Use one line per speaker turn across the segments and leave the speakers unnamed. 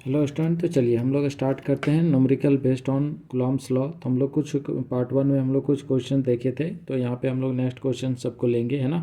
Hello student, तो चलिए हम लोग स्टार्ट करते हैं numerical based on Coulomb's law. तो हम लोग कुछ पार्ट वन में हम लोग कुछ क्वेश्चन देखे थे, तो यहाँ पे हम लोग नेक्स्ट क्वेश्चन सबको लेंगे, है ना।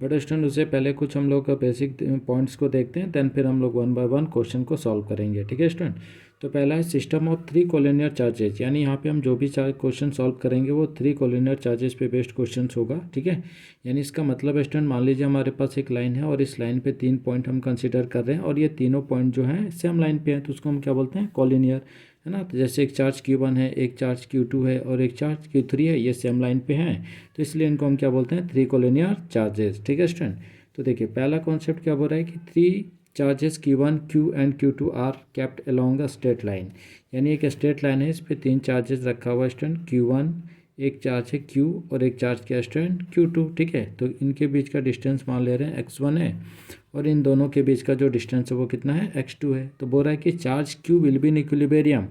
बट स्टूडेंट उससे पहले कुछ हम लोग का बेसिक पॉइंट्स को देखते हैं, देन फिर हम लोग वन बाय वन क्वेश्चन को सॉल्व करेंगे। ठीक है स्टूडेंट। तो पहला है system of three collinear charges, यानी यहाँ पे हम जो भी क्वेश्चन सॉल्व करेंगे वो थ्री कोलिनियर चार्जेस पे बेस्ड क्वेश्चन होगा। ठीक है, यानी इसका मतलब स्टूडेंट मान लीजिए हमारे पास एक लाइन है और इस लाइन पे तीन पॉइंट हम कंसीडर कर रहे हैं और ये तीनों पॉइंट जो हैं सेम लाइन पे हैं, तो उसको हम क्या बोलते हैं, कोलिनियर, है ना। तो जैसे एक चार्ज Q1 है, एक चार्ज Q2 है और एक चार्ज Q3 है, ये सेम लाइन पे हैं, तो इसलिए इनको हम क्या बोलते हैं, थ्री कोलिनियर चार्जेस। ठीक है स्टूडेंट। तो देखिए पहला कॉन्सेप्ट क्या बोल रहा है कि three charges Q1, Q and Q2 are kept along a straight line, यानी एक स्ट्रेट लाइन है, इस पर तीन चार्जेस रखा हुआ है स्टूडेंट, Q1, एक चार्ज है Q और एक चार्ज क्या स्टूडेंट Q2। ठीक है, तो इनके बीच का डिस्टेंस मान ले रहे हैं x1 है और इन दोनों के बीच का जो डिस्टेंस है वो कितना है, x2 है। तो बोल रहा है कि charge Q will be in equilibrium,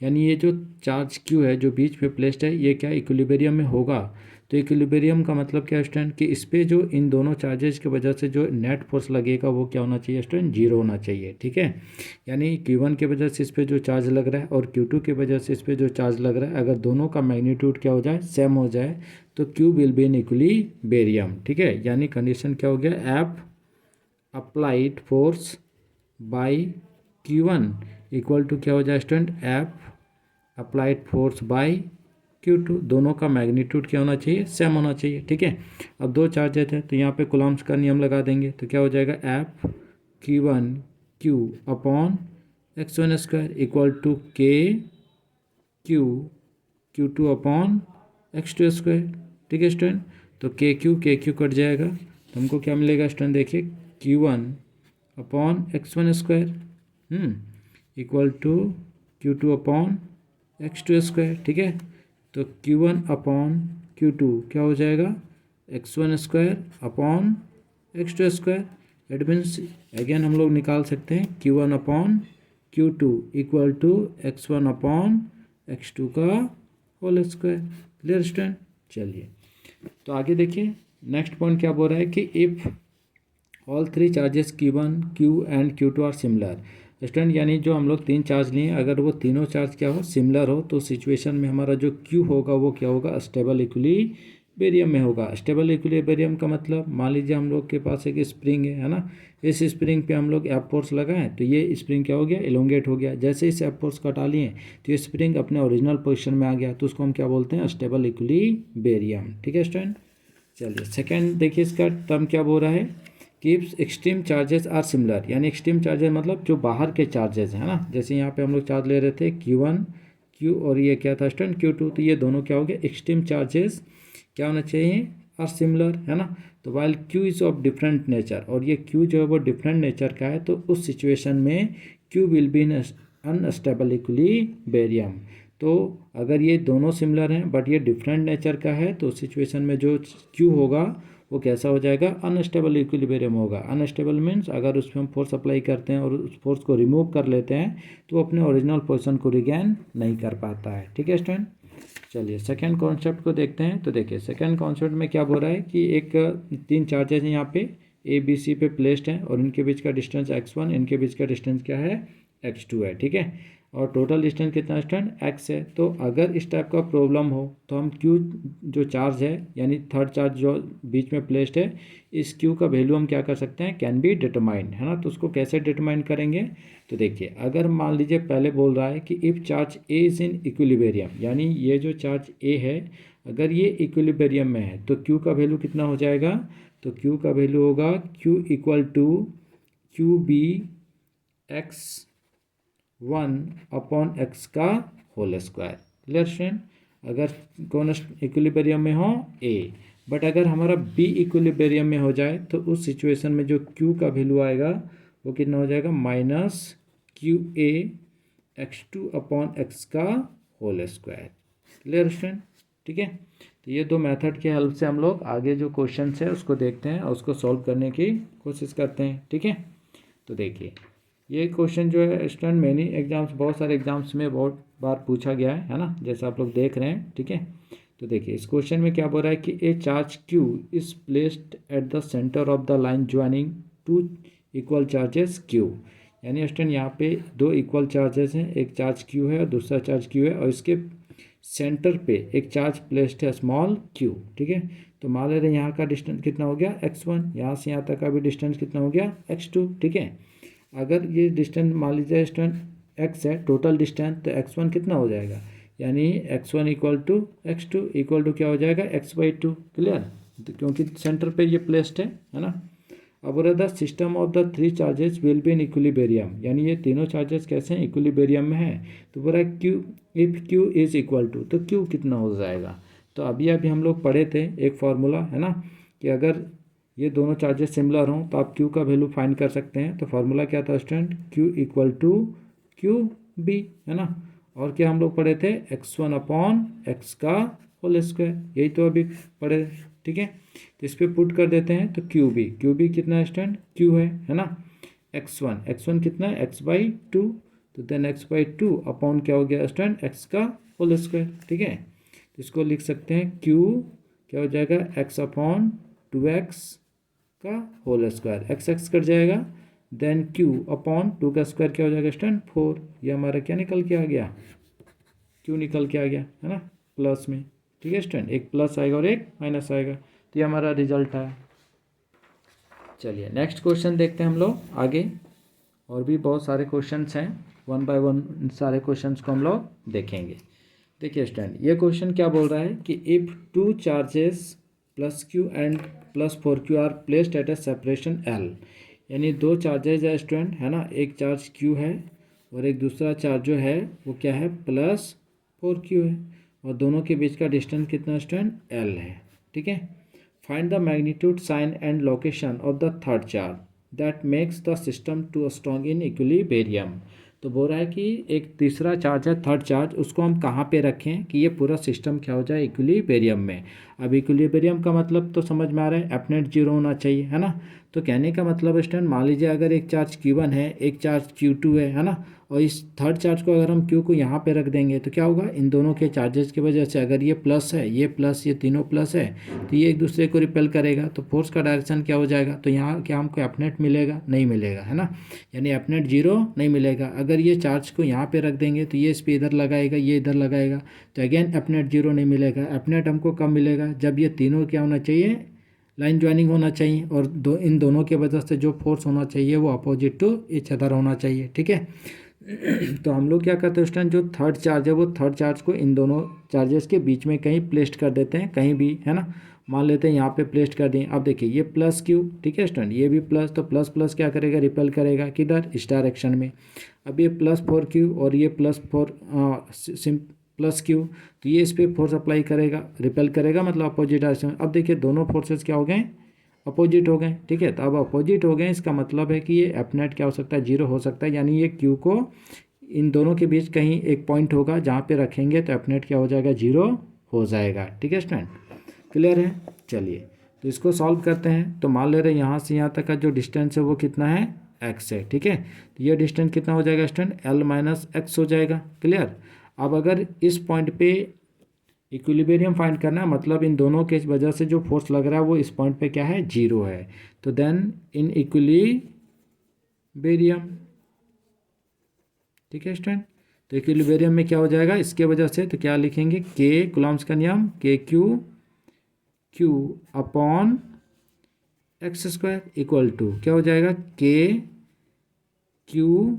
यानी ये जो चार्ज Q है जो बीच में प्लेस्ड है ये क्या इक्विलिब्रियम में होगा। तो इक्विलिब्रियम का मतलब क्या है स्टूडेंट, कि इस पे जो इन दोनों चार्जेस की वजह से जो नेट फोर्स लगेगा वो क्या होना चाहिए स्टूडेंट, जीरो होना चाहिए। ठीक है, यानी Q1 की वजह से इस पे जो चार्ज लग रहा है और Q2 की वजह से इस पे जो चार्ज लग रहा है, अगर दोनों का मैग्नीट्यूड क्या हो जाए, सेम हो जाए, तो Q will be in equilibrium. ठीक है, यानी कंडीशन क्या हो गया, F applied force by Q1 equal to क्या हो जाए student, F applied force by Q2, दोनों का मैग्नीट्यूड क्या होना चाहिए, सेम होना चाहिए। ठीक है, अब दो चार्जेस है तो यहाँ पे कूलम्ब्स का नियम लगा देंगे, तो क्या हो जाएगा, F Q1 Q upon x1 square equal to K Q Q2 upon x2 square. ठीक है स्टूडेंट, तो के क्यू कट जाएगा, तो हमको क्या मिलेगा स्टूडेंट, देखिए Q1 upon x1 square equal to Q2 upon x2 square. ठीक है, तो Q1 अपॉन Q2 क्या हो जाएगा, x1 square upon x2 square. It means again हम लोग निकाल सकते हैं Q1 upon Q2 equal to x1 upon x2 का होल स्क्वायर। Clear student. चलिए तो आगे देखिए नेक्स्ट पॉइंट क्या बोल रहा है कि if all three charges Q1, Q and Q2 are similar student, यानी जो हम लोग तीन चार्ज लिए अगर वो तीनों चार्ज क्या हो, सिमिलर हो, तो सिचुएशन में हमारा जो Q होगा वो क्या होगा, स्टेबल इक्विलिब्रियम में होगा। स्टेबल इक्विलिब्रियम का मतलब मान लीजिए हम लोग के पास एक स्प्रिंग है ना, इस स्प्रिंग पे हम लोग एफ फोर्स लगाएं तो ये स्प्रिंग क्या हो गया, एलोंगेट हो गया। जैसे इस एफ फोर्स को हटा लिए तो ये स्प्रिंग अपने ओरिजिनल पोजिशन में आ गया, तो उसको हम क्या बोलते हैं, स्टेबल इक्विलिब्रियम। ठीक है स्टूडेंट। चलिए सेकेंड देखिए इसका टर्म क्या बोल रहा है कि एक्सट्रीम चार्जेस आर सिमिलर, यानी एक्सट्रीम चार्जेस मतलब जो बाहर के चार्जेस हैं ना, जैसे यहाँ पे हम लोग चार्ज ले रहे थे Q1 Q और ये क्या था स्टूडेंट Q2, तो ये दोनों क्या हो गए, एक्सट्रीम चार्जेस क्या होना चाहिए, आर सिमिलर, है ना। तो while Q is of different nature, और ये Q जो है वो डिफरेंट नेचर का है, तो उस सिचुएशन में Q will be in unstable equilibrium. तो अगर ये दोनों सिमिलर हैं बट ये डिफरेंट नेचर का है, तो सिचुएशन में जो Q होगा वो कैसा हो जाएगा, अनस्टेबल इक्विलिब्रियम होगा। अनस्टेबल मीन्स अगर उसमें हम फोर्स अप्लाई करते हैं और उस फोर्स को रिमूव कर लेते हैं तो वो अपने ओरिजिनल पोजीशन को रिगेन नहीं कर पाता है। ठीक है स्टूडेंट। चलिए सेकंड कॉन्सेप्ट को देखते हैं। तो देखिए सेकंड कॉन्सेप्ट में क्या बोल रहा है कि एक तीन चार्जेस हैं यहाँ पे ABC पे प्लेस्ड हैं और इनके बीच का डिस्टेंस x1, इनके बीच का डिस्टेंस क्या है, x2 है। ठीक है, और टोटल डिस्टेंस कितना स्टूडेंट, x है। तो अगर इस टाइप का प्रॉब्लम हो तो हम Q जो चार्ज है यानी थर्ड चार्ज जो बीच में प्लेस्ड है, इस Q का वैल्यू हम क्या कर सकते हैं, कैन बी डिटरमाइंड, है ना। तो उसको कैसे डिटरमाइन करेंगे, तो देखिए अगर मान लीजिए पहले बोल रहा है कि if charge A is in equilibrium, यानी ये जो चार्ज A है अगर ये इक्विलिब्रियम में है तो Q का वैल्यू कितना हो जाएगा, तो Q का वैल्यू होगा Q equal to QB x1 upon x का होल स्क्वायर। Clear student. अगर कौन इक्विलिब्रियम में हो A, बट अगर हमारा B इक्विलिब्रियम में हो जाए तो उस सिचुएशन में जो Q का वैल्यू आएगा वो कितना हो जाएगा, minus QA x2 upon x का होल स्क्वायर। Clear student. ठीक है, तो ये दो मेथड के हेल्प से हम लोग आगे जो क्वेश्चन है उसको देखते हैं और उसको सॉल्व करने की कोशिश करते हैं। ठीक है, तो देखिए ये क्वेश्चन जो है स्टूडेंट मैनी एग्जाम्स, बहुत सारे एग्जाम्स में बहुत बार पूछा गया है ना, जैसा आप लोग देख रहे हैं। ठीक है, तो देखिए इस क्वेश्चन में क्या बोल रहा है कि ए charge Q is placed at the centre of the line joining two equal charges Q, यानी स्टूडेंट यहाँ पे दो इक्वल चार्जेस हैं, एक चार्ज क्यू है और दूसरा चार्ज क्यू है, और इसके सेंटर पे एक चार्ज प्लेस्ड है स्मॉल क्यू, ठीक है। तो मान ले रहे यहाँ का डिस्टेंस कितना हो गया x1, यहाँ से यहाँ तक का भी डिस्टेंस कितना हो गया x2, ठीक है। अगर ये डिस्टेंस मान लीजिए स्टूडेंट x है टोटल डिस्टेंस, तो x1 कितना हो जाएगा, यानी x1 equal to x2 equal to क्या हो जाएगा x/2, क्लियर, क्योंकि सेंटर पे ये प्लेस्ड है ना। अब बोला the system of the three charges will be in equilibrium, यानी ये तीनों चार्जेस कैसे हैं, इक्विलिब्रियम में है। तो बोला Q, if Q is equal to, तो क्यू कितना हो जाएगा। तो अभी हम लोग पढ़े थे एक फार्मूला है ना, कि अगर ये दोनों चार्जेस सिमिलर हों तो आप क्यू का वैल्यू फाइंड कर सकते हैं। तो फार्मूला क्या था student, Q equal to Q B, है ना। और क्या हम लोग पढ़े थे, x1 अपॉन एक्स का होल स्क्वायर, यही तो अभी पढ़े, ठीक है। तो इस पर पुट कर देते हैं, तो क्यू बी कितना है स्टूडेंट, क्यू है ना। एक्स वन कितना है, x/2, तो देन x/2 अपॉन क्या हो गया स्टूडेंट, एक्स का होल स्क्वायर, ठीक है। तो इसको लिख सकते हैं क्यू क्या हो जाएगा, x अपॉन 2x का होल स्क्वायर, एक्स कट जाएगा, देन क्यू अपॉन 2 का स्क्वायर क्या हो जाएगा स्टूडेंट 4, ये हमारा क्या निकल के आ गया, क्यू निकल के आ गया, है ना, प्लस में, ठीक है स्टूडेंट, एक प्लस आएगा और एक माइनस आएगा, तो ये हमारा रिजल्ट है। चलिए नेक्स्ट क्वेश्चन देखते हैं हम लोग आगे, और भी बहुत सारे क्वेश्चंस हैं, वन बाय वन सारे क्वेश्चंस को हम लोग देखेंगे। देखिए स्टूडेंट, ये क्वेश्चन क्या बोल रहा है कि if two charges plus Q and plus 4q are placed at a separation L, यानी दो चार्जेज है स्टूडेंट, है ना, एक चार्ज Q है और एक दूसरा चार्ज जो है वो क्या है, प्लस 4q है, और दोनों के बीच का डिस्टेंस कितना स्टूडेंट, L है, ठीक है। Find the magnitude, sign and location of the third charge that makes the system to strong in equilibrium. तो बोल रहा है कि एक तीसरा चार्ज है, थर्ड चार्ज, उसको हम कहाँ पे रखें कि ये पूरा सिस्टम क्या हो जाए, इक्विलिब्रियम में। अब इक्विलिब्रियम का मतलब तो समझ में आ रहा है, अपनेट जीरो होना चाहिए, है ना। तो कहने का मतलब स्टूडेंट, मान लीजिए अगर एक चार्ज Q1 है, एक चार्ज Q2 है ना, और इस थर्ड चार्ज को अगर हम Q को यहाँ पे रख देंगे तो क्या होगा, इन दोनों के चार्जेस की वजह से, अगर ये प्लस है, ये प्लस, ये तीनों प्लस है, तो ये एक दूसरे को रिपेल करेगा, तो फोर्स का डायरेक्शन क्या हो जाएगा, तो यहाँ क्या हमको अपनेट मिलेगा, नहीं मिलेगा, है ना, यानी अपनेट जीरो नहीं मिलेगा। अगर ये चार्ज को यहाँ पे रख देंगे तो ये इस पर इधर लगाएगा, ये इधर लगाएगा, तो अगेन अपनेट जीरो नहीं मिलेगा। अपनेट हमको कब मिलेगा, जब ये तीनों क्या होना चाहिए, लाइन ज्वाइनिंग होना चाहिए, और इन दोनों के वजह से जो फोर्स होना चाहिए वो अपोजिट टू ईच अदर होना चाहिए, ठीक है। तो हम लोग क्या करते हैं उस टाइम, जो थर्ड चार्ज है वो थर्ड चार्ज को इन दोनों चार्जेस के बीच में कहीं प्लेस्ड कर देते हैं, कहीं भी, है ना। मान लेते हैं यहाँ पे प्लेस्ड कर दिए। अब देखिए ये प्लस क्यू, ठीक है स्टूडेंट, ये भी प्लस, तो प्लस प्लस क्या करेगा, रिपेल करेगा किधर, इस डायरेक्शन में। अब ये प्लस 4q और ये प्लस क्यू, तो ये इस पर फोर्स अप्लाई करेगा, रिपेल करेगा, मतलब अपोजिट डायरेक्शन। अब देखिए दोनों फोर्सेस क्या हो गए, अपोजिट हो गए, ठीक है। तो अब अपोजिट हो गए, इसका मतलब है कि ये अपनेट क्या हो सकता है, जीरो हो सकता है, यानी ये क्यू को इन दोनों के बीच कहीं एक पॉइंट होगा जहाँ पे रखेंगे तो अपनेट क्या हो जाएगा, जीरो हो जाएगा, ठीक है स्टूडेंट, क्लियर है। चलिए तो इसको सॉल्व करते हैं। तो मान ले रहे हैं यहाँ से यहाँ तक का जो डिस्टेंस है वो कितना है, x है, ठीक है। तो ये डिस्टेंस कितना हो जाएगा स्टूडेंट, L माइनस एक्स हो जाएगा, क्लियर। अब अगर इस पॉइंट पे इक्विलिब्रियम फाइंड करना है, मतलब इन दोनों के वजह से जो फोर्स लग रहा है वो इस पॉइंट पे क्या है, जीरो है, तो देन इन इक्विलिब्रियम, ठीक है स्टूडेंट। तो इक्विलिब्रियम में क्या हो जाएगा, इसके वजह से तो क्या लिखेंगे, के कूलम्ब्स का नियम, K Q upon x square equal to क्या हो जाएगा, K Q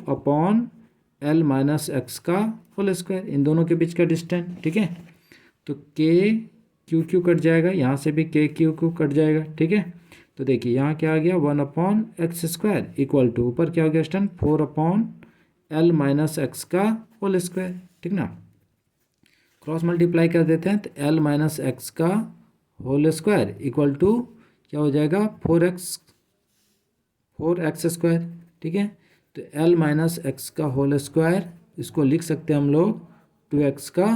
upon L minus x का होल स्क्वायर, इन दोनों के बीच का डिस्टेंस, ठीक है। तो के क्यू कट जाएगा, यहाँ से भी के क्यू कट जाएगा, ठीक है। तो देखिए यहाँ क्या आ गया, 1 upon x square equal to ऊपर क्या हो गया student, 4 upon L minus x का होल स्क्वायर, ठीक ना। क्रॉस मल्टीप्लाई कर देते हैं तो L माइनस एक्स का होल स्क्वायर इक्वल टू क्या हो जाएगा, 4x स्क्वायर, ठीक है। तो L माइनस एक्स का होल स्क्वायर, इसको लिख सकते हैं हम लोग 2x का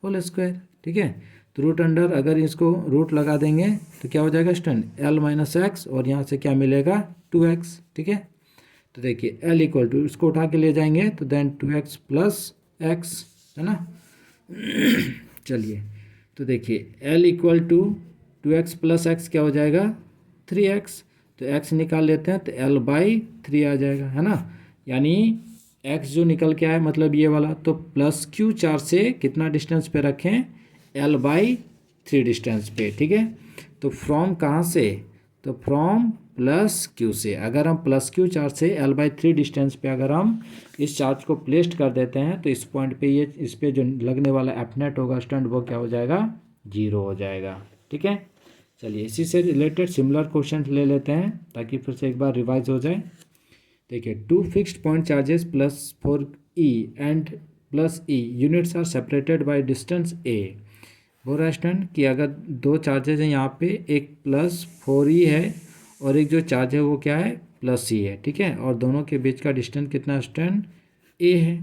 होल स्क्वायर, ठीक है। तो रूट अंडर अगर इसको रूट लगा देंगे तो क्या हो जाएगा स्टूडेंट, L माइनस एक्स, और यहाँ से क्या मिलेगा 2x, ठीक है। तो देखिए L इक्वल टू, इसको उठा के ले जाएंगे तो देन 2x प्लस एक्स, है ना। चलिए तो देखिए L equal to 2x plus x क्या हो जाएगा 3x, तो x निकाल लेते हैं तो L/3 आ जाएगा, है ना। यानी x जो निकल के आया मतलब ये वाला, तो +q चार्ज से कितना डिस्टेंस पे रखें, L/3 डिस्टेंस पे, ठीक है। तो फ्रॉम कहाँ से, तो फ्रॉम +q से, अगर हम +q चार्ज से L/3 डिस्टेंस पे अगर हम इस चार्ज को प्लेस्ड कर देते हैं तो इस पॉइंट पे ये इस पे जो लगने वाला एफनेट होगा स्टूडेंट वो क्या हो जाएगा, 0 हो जाएगा, ठीक है। चलिए इसी से रिलेटेड सिमिलर क्वेश्चन ले लेते हैं ताकि फिर से एक बार रिवाइज हो जाए। देखिए 2 fixed point charges +4e and +e units are separated by distance a। बोल रहा है स्टूडेंट कि अगर 2 चार्जेज हैं यहाँ पे, एक +4e है और एक जो चार्ज है वो क्या है, +e है, ठीक है। और दोनों के बीच का डिस्टेंस कितना स्टूडेंट, a है।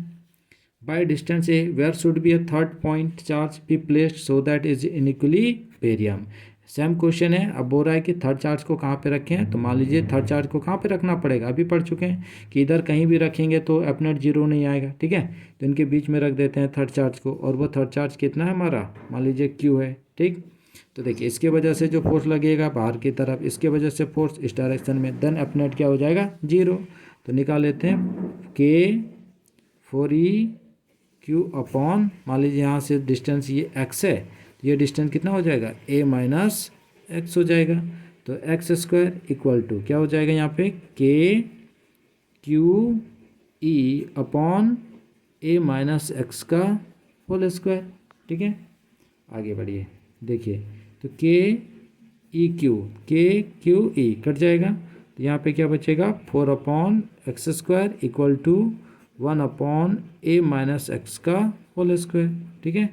By distance a where should be a third point charge be placed so that is in equilibrium. Same question है। अब बोल रहा है कि थर्ड चार्ज को कहाँ पे रखें, तो मान लीजिए थर्ड चार्ज को कहाँ पे रखना पड़ेगा, अभी पढ़ चुके हैं कि इधर कहीं भी रखेंगे तो एफनेट 0 नहीं आएगा, ठीक है। तो इनके बीच में रख देते हैं थर्ड चार्ज को, और वो थर्ड चार्ज कितना है हमारा, मान लीजिए Q है, ठीक। तो देखिए इसके वजह से जो फोर्स लगेगा बाहर की तरफ, इसके वजह से फोर्स इस डायरेक्शन में, देन एफनेट क्या हो जाएगा, 0। तो निकाल लेते हैं K4EQ अपॉन, मान लीजिए यहाँ से डिस्टेंस ये x है, तो ये डिस्टेंस कितना हो जाएगा, a-x हो जाएगा। तो x² इक्वल टू क्या हो जाएगा यहाँ पे, KQE अपॉन a-x का होल स्क्वायर, ठीक है। आगे बढ़िए, देखिए तो KQE कट जाएगा, तो यहाँ पे क्या बचेगा, 4/x² इक्वल टू 1/a-x का होल स्क्वायर, ठीक है।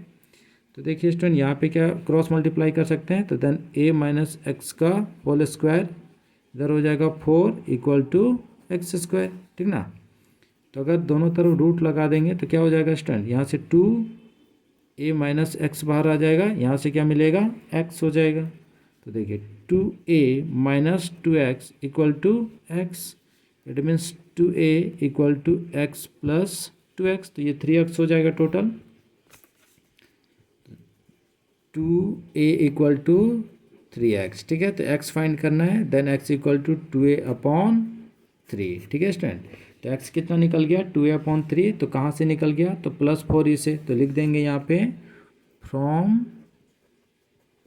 तो देखिए स्टूडेंट यहाँ पे क्या क्रॉस मल्टीप्लाई कर सकते हैं, तो देन a-x का होल स्क्वायर इधर हो जाएगा 4 इक्वल टू x², ठीक ना। तो अगर दोनों तरफ रूट लगा देंगे तो क्या हो जाएगा स्टूडेंट, यहाँ से 2a-x बाहर आ जाएगा, यहाँ से क्या मिलेगा, x हो जाएगा। तो देखिए 2a-2x equal to x, it means 2a equal to x plus 2x, तो ये 3x हो जाएगा total. 2a equal to 3x, ठीक है। तो x फाइंड करना है, then x equal to 2a/3, ठीक है स्टूडेंट। तो x कितना निकल गया, 2a/3, तो कहाँ से निकल गया, तो +4e से, तो लिख देंगे यहाँ पे फ्रॉम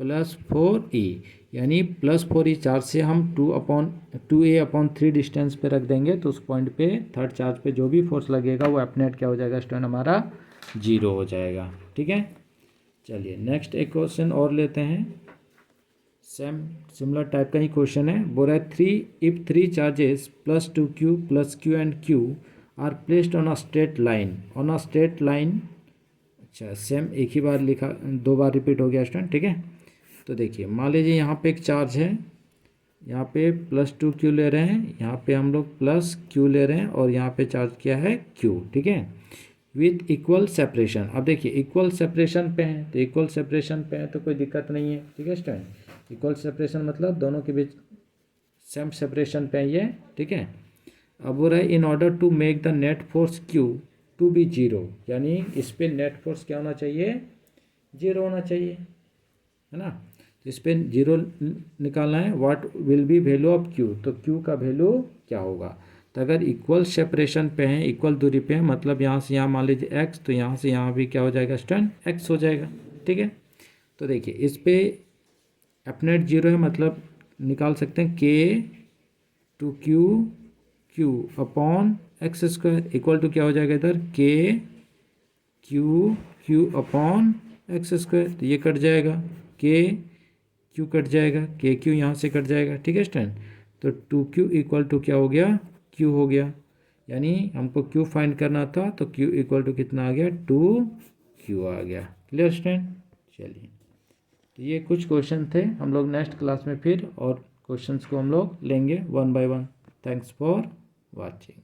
+4e, यानी +4e चार्ज से हम 2a/3 डिस्टेंस पे रख देंगे, तो उस पॉइंट पे थर्ड चार्ज पे जो भी फोर्स लगेगा वो एफनेट क्या हो जाएगा स्टूडेंट, हमारा 0 हो जाएगा, ठीक है। चलिए नेक्स्ट एक क्वेश्चन और लेते हैं, सिमिलर टाइप का ही क्वेश्चन है। बोल रहा है 3 charges +2q + q and q are placed on a straight line, अच्छा सेम एक ही बार लिखा, 2 बार रिपीट हो गया स्टूडेंट, ठीक है। तो देखिए मान लीजिए यहाँ पे एक चार्ज है, यहाँ पे +2q ले रहे हैं, यहाँ पे हम लोग +q ले रहे हैं, और यहाँ पे चार्ज किया है q, ठीक है, विथ इक्वल सेपरेशन। अब देखिए इक्वल सेपरेशन पे हैं, तो इक्वल सेपरेशन पे है तो कोई दिक्कत नहीं है, ठीक है स्टूडेंट। इक्वल सेपरेशन मतलब दोनों के बीच सेम सेपरेशन पे है ये, ठीक है। अब वो रहे in order to make the net force Q to be 0, यानी इस पे नेट फोर्स क्या होना चाहिए, 0 होना चाहिए, है ना। तो इस पे 0 निकालना है, what will be value of Q, तो Q का वैल्यू क्या होगा। तो अगर इक्वल सेपरेशन पे हैं, इक्वल दूरी पे हैं, मतलब यहाँ से यहाँ मान लीजिए x, तो यहाँ से यहाँ भी क्या हो जाएगा स्टूडेंट, x हो जाएगा, ठीक है। तो देखिए इस पे एफनेट 0 है, मतलब निकाल सकते हैं K2QQ upon x² equal to क्या हो जाएगा इधर, KQQ अपॉन x², तो ये कट जाएगा, KQ कट जाएगा, KQ यहाँ से कट जाएगा, ठीक है स्टूडेंट। तो 2Q इक्वल टू क्या हो गया, Q हो गया, यानी हमको Q फाइंड करना था, तो Q इक्वल टू कितना आ गया, 2Q आ गया। Clear student. चलिए तो ये कुछ क्वेश्चन थे, हम लोग नेक्स्ट क्लास में फिर और क्वेश्चंस को हम लोग लेंगे 1 by 1। Thanks for watching.